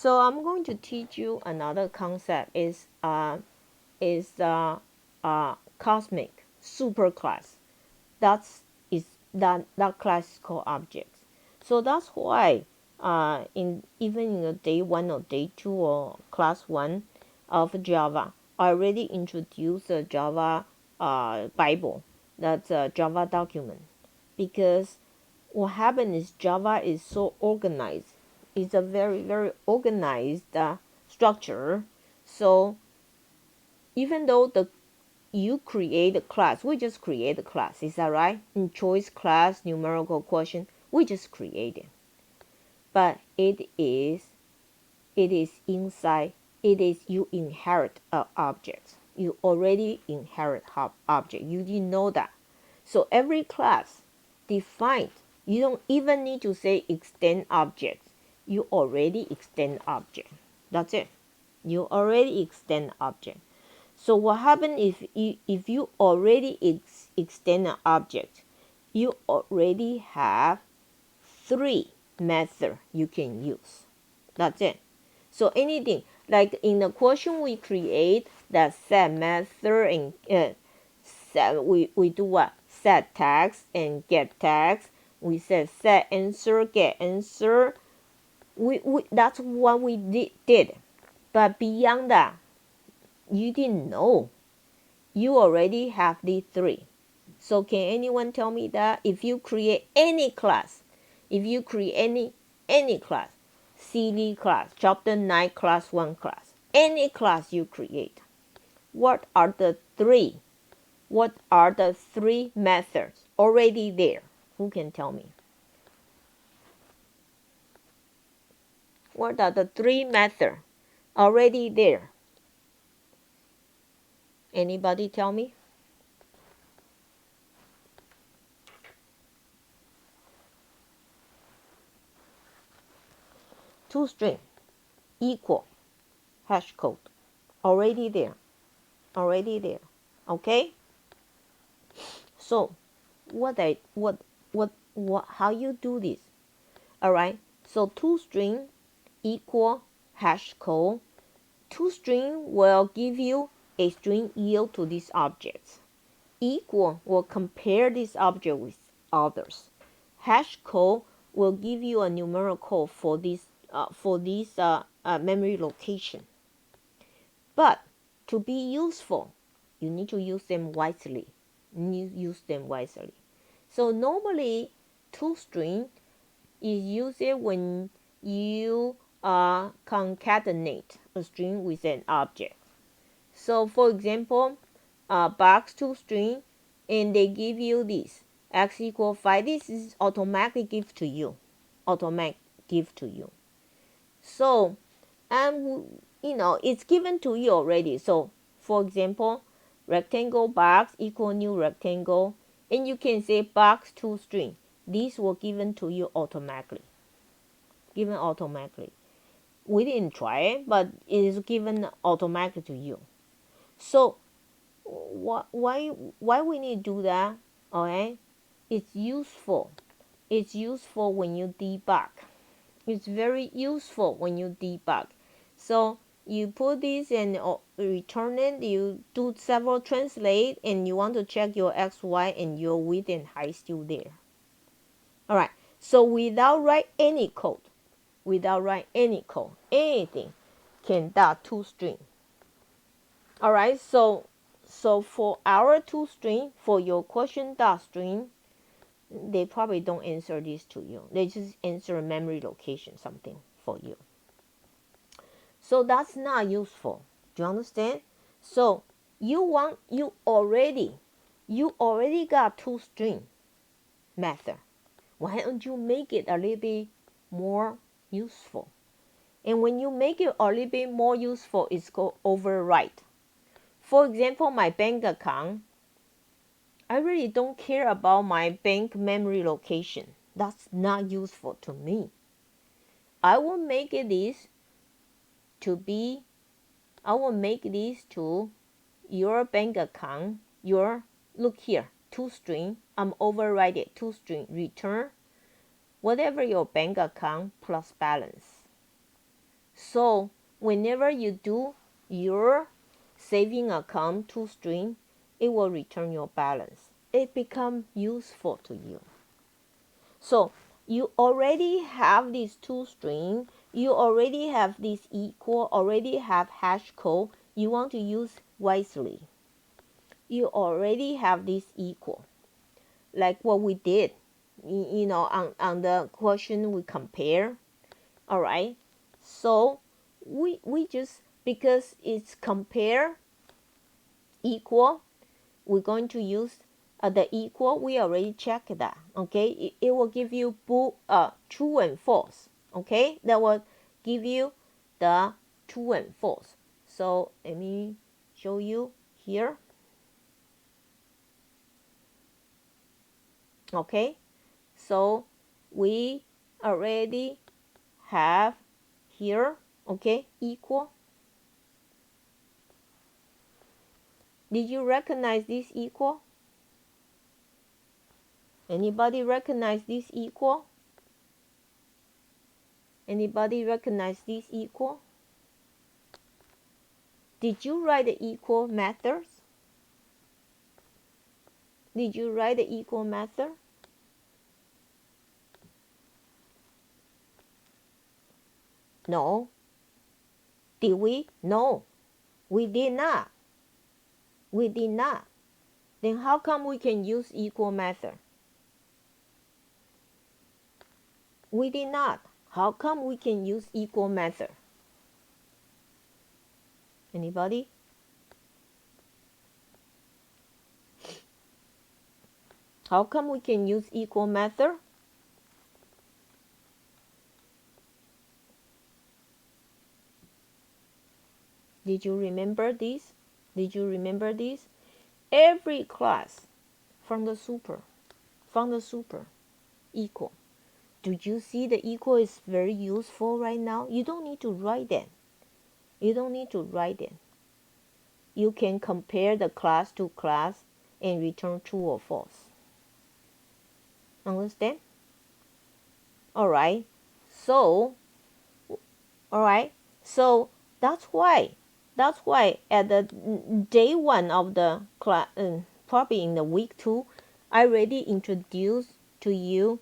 So I'm going to teach you another concept is cosmic superclass. That class is called objects. So that's why even in the day 1 or day 2 or class 1 of Java, I already introduced the Java Bible. That's a Java document, because what happened is Java is so organized. It's a very, very organized structure. So even though you create a class, we just create a class, is that right? In choice class, numerical quotient, we just create it. But it is inside, you inherit objects. You already inherit object. You didn't know that. So every class defined, you don't even need to say extend objects. You already extend object. That's it. You already extend object. So what happens if you already extend an object, you already have 3 methods you can use. That's it. So anything like in the quotient we create that set method and we do what? Set text and get text. We said set answer, get answer. We that's what we did. But beyond that, you didn't know. You already have these 3. So can anyone tell me that if you create any class, if you create any class, CD class, chapter 9 class 1 class, any class you create, what are the 3? What are the 3 methods already there? Who can tell me? What are the 3 methods already there? Anybody tell me? toString equal hashCode already there. Okay? So how you do this? Alright, so toString equal hashCode. toString will give you a string yield to these objects. Equal will compare this object with others. hashCode will give you a numerical for this memory location. But to be useful, you need to use them wisely. So normally, toString is used when you concatenate a string with an object. So for example, box toString, and they give you this x equal 5. This is automatically give to you. So it's given to you already. So for example, rectangle box equal new rectangle, and you can say box toString. These were given to you automatically. We didn't try it, but it is given automatically to you. So why we need to do that? Okay, it's useful. It's useful when you debug. It's very useful when you debug. So you put this and return it. You do several translate, and you want to check your x, y, and your width and height still there. All right. So without write any code, anything can dot toString. All right. So for our toString, for your question dot string, they probably don't answer this to you. They just answer memory location something for you. So that's not useful. Do you understand? So you already got toString method. Why don't you make it a little bit more useful? And when you make it a little bit more useful, it's called override. For example, my bank account, I really don't care about my bank memory location. That's not useful to me. I will make this to your bank account. Look here, toString. I'm override it. toString return whatever your bank account plus balance. So whenever you do your saving account toString, it will return your balance. It becomes useful to you. So you already have this toString, you already have this equal, already have hashCode. You want to use wisely. You already have this equal, like what we did, on the question we compare. All right. So we just, because it's compare equal, we're going to use the equal. We already checked that. Okay, it will give you true and false. Okay, that will give you the true and false. So let me show you here. Okay, so we already have here, okay, equal. Did you recognize this equal? Anybody recognize this equal? Anybody recognize this equal? Did you write the equal methods? Did you write the equal method? No. Did we? No. We did not. We did not. Then how come we can use equal method? We did not. How come we can use equal method? Anybody? How come we can use equal method? Did you remember this? Did you remember this? Every class from the super equal. Do you see the equal is very useful right now? You don't need to write them. You don't need to write them. You can compare the class to class and return true or false. Understand? Alright. So that's why at the day one of the class, probably in the week 2, I already introduced to you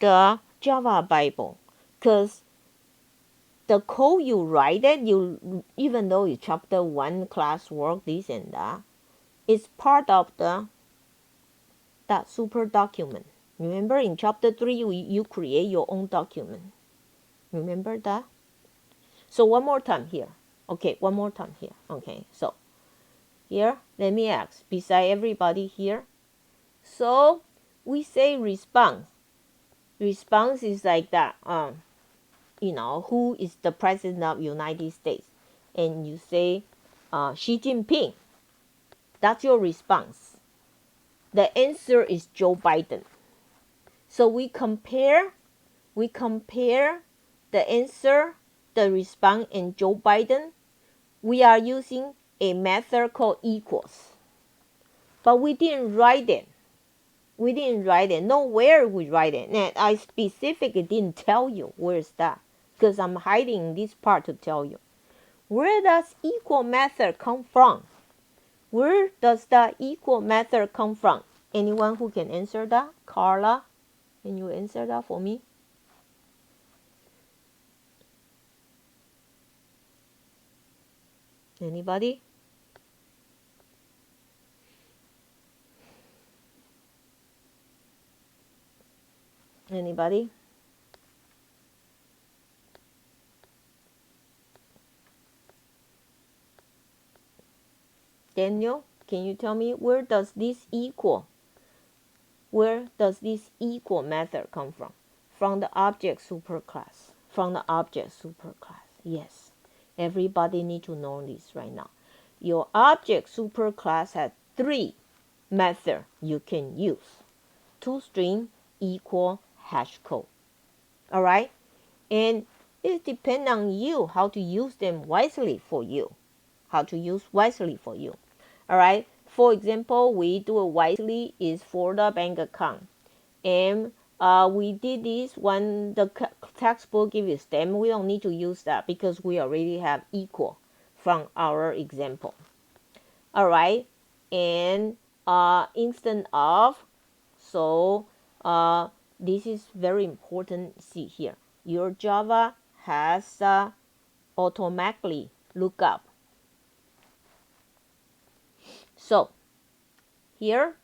the Java Bible, because the code you write it, even though you chapter 1 class work this and that, it's part of that super document. Remember in chapter 3 you create your own document. Remember that? So one more time here. Okay, one more time here. Okay, so here, let me ask, beside everybody here. So we say response. Response is like that. Who is the president of United States? And you say Xi Jinping. That's your response. The answer is Joe Biden. So we compare the answer, the response, and Joe Biden. We are using a method called equals. But we didn't write it. We didn't write it. Nowhere we write it. And I specifically didn't tell you where's that, because I'm hiding this part to tell you. Where does equal method come from? Where does the equal method come from? Anyone who can answer that? Carla, can you answer that for me? Anybody? Anybody? Daniel, can you tell me where does this equal method come from? From the object superclass. From the object superclass. Yes. Everybody need to know this right now. Your object superclass has 3 methods you can use. toString, equal, hashCode. Alright? And it depends on you how to use them wisely for you. How to use wisely for you. Alright? For example, we do it wisely is for the bank account. And we did this when the textbook give you stem. We don't need to use that because we already have equal from our example. All right, and instead of, so this is very important. See here, your Java has automatically lookup. So here,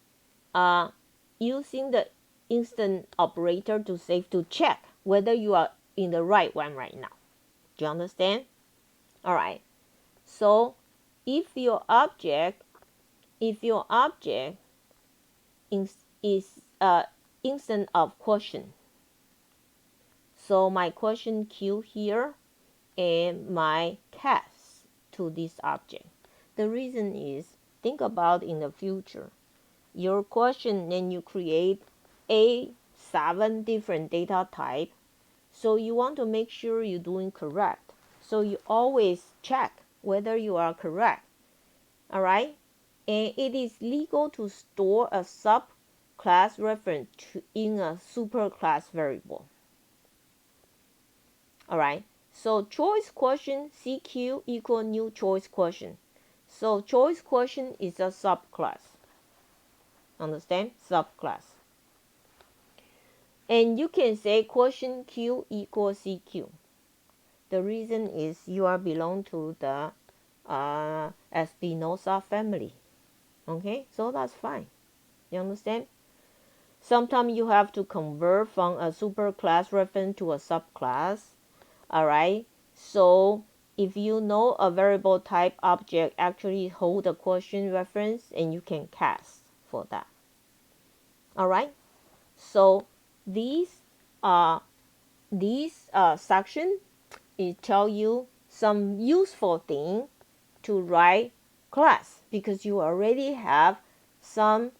using the instant operator to save to check whether you are in the right one right now. Do you understand? All right. So if your object is instant of question, so my question queue here and my cast to this object. The reason is, think about in the future, your question, then you create 7 different data type. So you want to make sure you're doing correct. So you always check whether you are correct. All right. And it is legal to store a subclass reference in a superclass variable. All right. So choice question CQ equal new choice question. So choice question is a subclass. Understand? Subclass. And you can say question Q equals CQ. The reason is you are belong to the Espinosa family. Okay, so that's fine. You understand? Sometimes you have to convert from a superclass reference to a subclass. All right. So if you know a variable type object actually hold a question reference, and you can cast for that. All right. So these section it tell you some useful thing to write class, because you already have some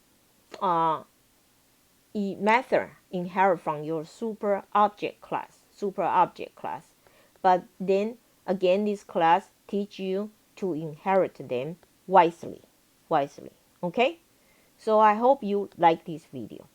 method inherit from your super object class. But then again, this class teach you to inherit them wisely. Okay, so I hope you like this video.